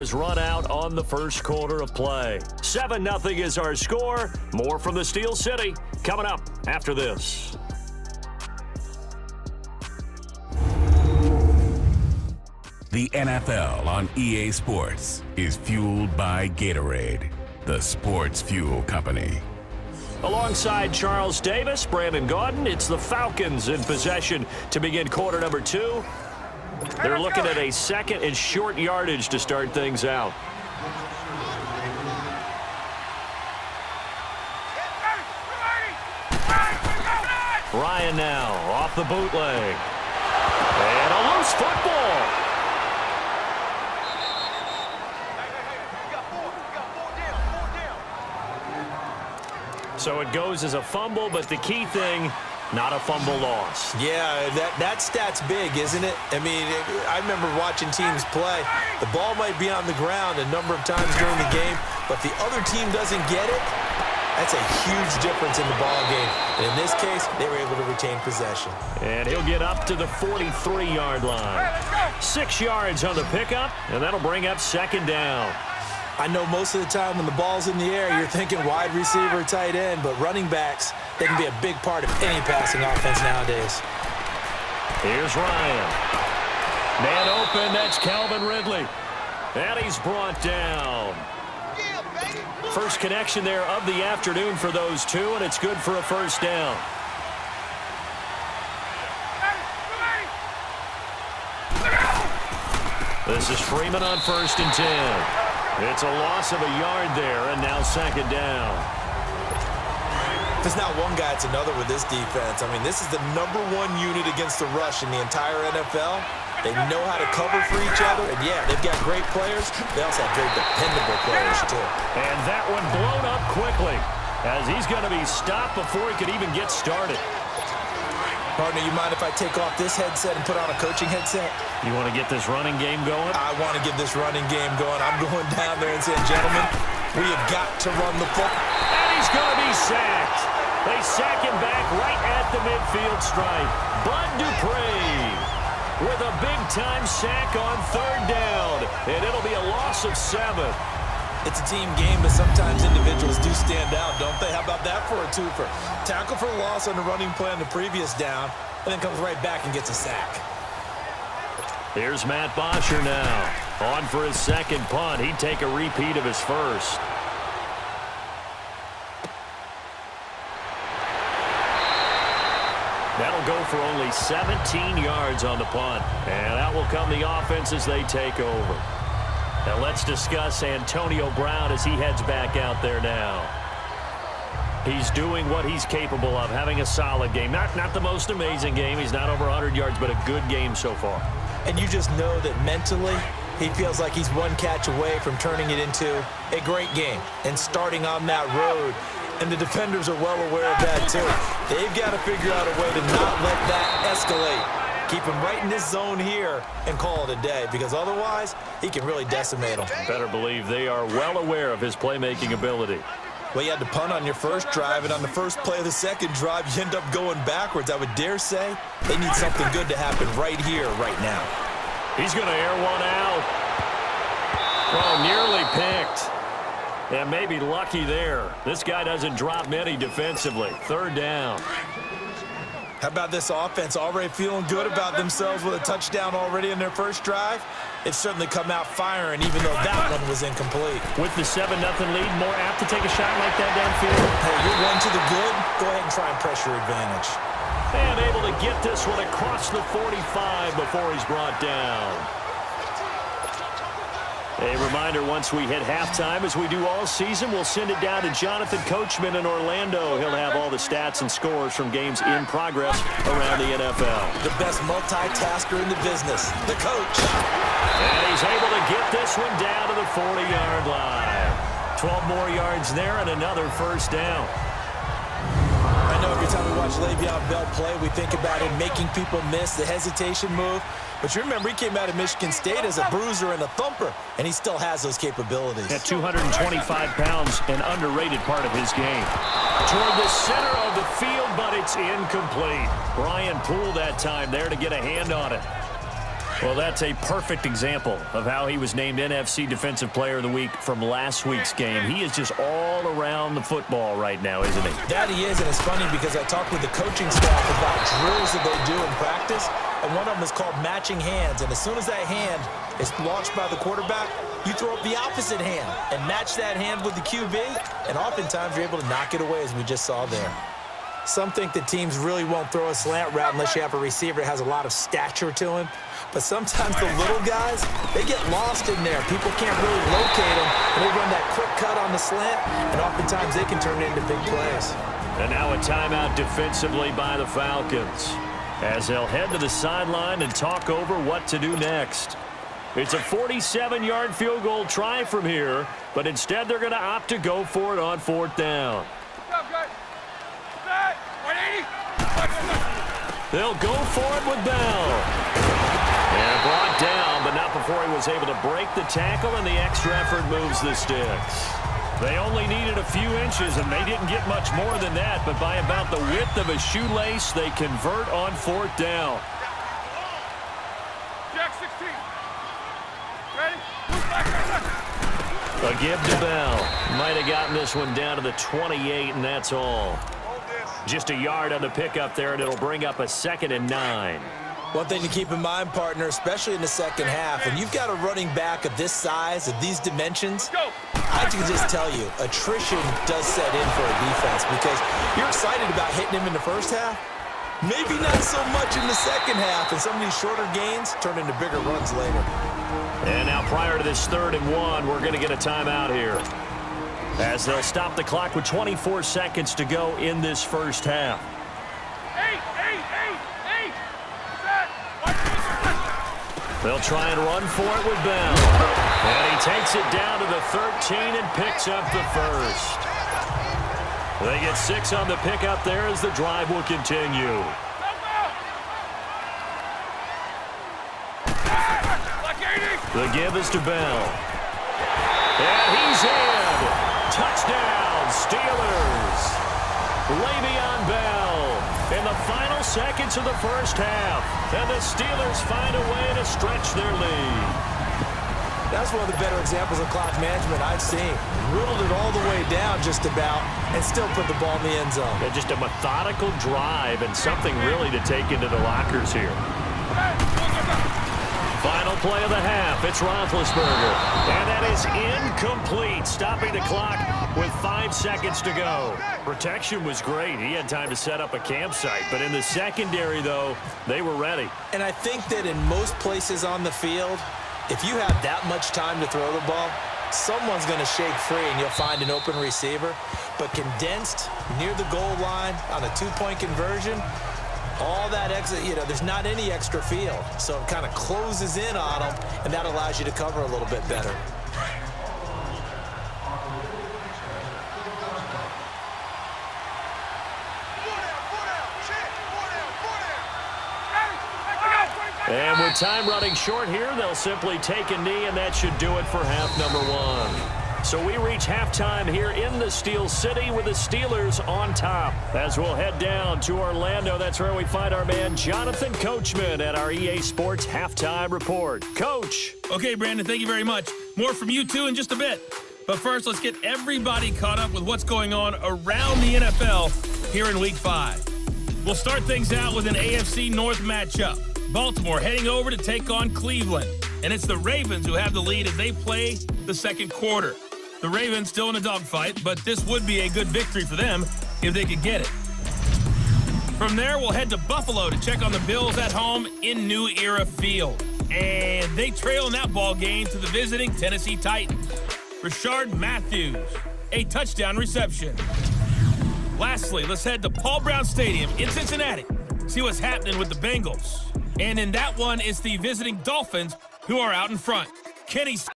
Is run out on the first quarter of play. 7-0 is our score. More from the Steel City coming up after this. The NFL on EA Sports is fueled by Gatorade, the sports fuel company. Alongside Charles Davis, Brandon Gaudin, it's the Falcons in possession to begin quarter number 2. They're looking at a second and short yardage to start things out. Ryan now off the bootleg. And a loose football. So it goes as a fumble, but the key thing, not a fumble loss. Yeah, that stat's big, isn't it? I mean, I remember watching teams play. The ball might be on the ground a number of times during the game, but the other team doesn't get it. That's a huge difference in the ball game. And in this case, they were able to retain possession. And he'll get up to the 43-yard line. 6 yards on the pickup, and that'll bring up second down. I know most of the time when the ball's in the air, you're thinking wide receiver, tight end, but running backs, they can be a big part of any passing offense nowadays. Here's Ryan. Man open, that's Calvin Ridley. And he's brought down. First connection there of the afternoon for those two, and it's good for a first down. This is Freeman on 1st and 10. It's a loss of a yard there, and now second down. If it's not one guy, it's another with this defense. I mean, this is the #1 unit against the rush in the entire NFL. They know how to cover for each other, and yeah, they've got great players. They also have very dependable players, too. And that one blown up quickly, as he's going to be stopped before he could even get started. Partner, you mind if I take off this headset and put on a coaching headset? You want to get this running game going? I want to get this running game going. I'm going down there and saying, gentlemen, we have got to run the football. And he's going to be sacked. They sack him back right at the midfield stripe. Bud Dupree with a big-time sack on 3rd down. And it'll be a loss of 7. It's a team game, but sometimes individuals do stand out, don't they? How about that for a twofer? Tackle for loss on the running play on the previous down, and then comes right back and gets a sack. Here's Matt Bosher now. On for his second punt. He'd take a repeat of his first. That'll go for only 17 yards on the punt. And out will come the offense as they take over. Now let's discuss Antonio Brown as he heads back out there now. He's doing what he's capable of, having a solid game. Not the most amazing game. He's not over 100 yards, but a good game so far. And you just know that mentally, he feels like he's one catch away from turning it into a great game and starting on that road. And the defenders are well aware of that, too. They've got to figure out a way to not let that escalate. Keep him right in this zone here and call it a day, because otherwise he can really decimate them. Better believe they are well aware of his playmaking ability. Well, you had to punt on your first drive, and on the first play of the second drive, you end up going backwards. I would dare say they need something good to happen right here, right now. He's going to air one out. Oh, nearly picked. And maybe lucky there. This guy doesn't drop many defensively. 3rd down. How about this offense already feeling good about themselves with a touchdown already in their first drive? They've certainly come out firing, even though that one was incomplete. With the 7-0 lead, more apt to take a shot like that downfield? Hey, you're one to the good. Go ahead and try and press your advantage. And able to get this one across the 45 before he's brought down. A reminder, once we hit halftime, as we do all season, we'll send it down to Jonathan Coachman in Orlando. He'll have all the stats and scores from games in progress around the NFL. The best multitasker in the business, the coach. And he's able to get this one down to the 40-yard line. 12 more yards there and another first down. I know every time we watch Le'Veon Bell play, we think about him making people miss the hesitation move. But you remember, he came out of Michigan State as a bruiser and a thumper, and he still has those capabilities. At 225 pounds, an underrated part of his game. Toward the center of the field, but it's incomplete. Brian Poole that time there to get a hand on it. Well, that's a perfect example of how he was named NFC Defensive Player of the Week from last week's game. He is just all around the football right now, isn't he? That he is, and it's funny because I talked with the coaching staff about drills that they do in practice, and one of them is called matching hands. And as soon as that hand is launched by the quarterback, you throw up the opposite hand and match that hand with the QB, and oftentimes you're able to knock it away, as we just saw there. Some think that teams really won't throw a slant route unless you have a receiver that has a lot of stature to him. But sometimes the little guys, they get lost in there. People can't really locate them, and they run that quick cut on the slant, and oftentimes they can turn it into big plays. And now a timeout defensively by the Falcons, as they'll head to the sideline and talk over what to do next. It's a 47-yard field goal try from here, but instead they're going to opt to go for it on 4th down. They'll go for it with Bell. And brought down, but not before he was able to break the tackle, and the extra effort moves the sticks. They only needed a few inches, and they didn't get much more than that, but by about the width of a shoelace, they convert on 4th down. Jack 16. Ready? A give to Bell. Might have gotten this one down to the 28, and that's all. Just a yard on the pickup there, and it'll bring up a 2nd and 9. One thing to keep in mind, partner, especially in the second half, and you've got a running back of this size, of these dimensions, I can just tell you, attrition does set in for a defense because you're excited about hitting him in the first half. Maybe not so much in the second half, and some of these shorter gains turn into bigger runs later. And now prior to this 3rd and 1, we're going to get a timeout here, as they'll stop the clock with 24 seconds to go in this first half. They'll try and run for it with Bell. And he takes it down to the 13 and picks up the first. They get 6 on the pickup there as the drive will continue. The give is to Bell. And he's in. Touchdown, Steelers. Le'Veon Bell in the final seconds of the first half. And the Steelers find a way to stretch their lead. That's one of the better examples of clock management I've seen. Riddled it all the way down just about and still put the ball in the end zone. Yeah, just a methodical drive and something really to take into the lockers here. Final play of the half. It's Roethlisberger. And that is incomplete, stopping the clock with 5 seconds to go. Protection was great. He had time to set up a campsite. But in the secondary, though, they were ready. And I think that in most places on the field, if you have that much time to throw the ball, someone's going to shake free and you'll find an open receiver. But condensed near the goal line on a 2-point conversion, all that exit, there's not any extra field. So it kind of closes in on them, and that allows you to cover a little bit better. And with time running short here, they'll simply take a knee, and that should do it for half number 1. So we reach halftime here in the Steel City with the Steelers on top. As we'll head down to Orlando, that's where we find our man Jonathan Coachman at our EA Sports Halftime Report. Coach. Okay, Brandon, thank you very much. More from you two in just a bit. But first, let's get everybody caught up with what's going on around the NFL here in Week 5. We'll start things out with an AFC North matchup. Baltimore heading over to take on Cleveland. And it's the Ravens who have the lead as they play the second quarter. The Ravens still in a dogfight, but this would be a good victory for them if they could get it. From there, we'll head to Buffalo to check on the Bills at home in New Era Field. And they trail in that ball game to the visiting Tennessee Titans. Rashard Matthews, a touchdown reception. Lastly, let's head to Paul Brown Stadium in Cincinnati. See what's happening with the Bengals. And in that one, it's the visiting Dolphins who are out in front. Kenny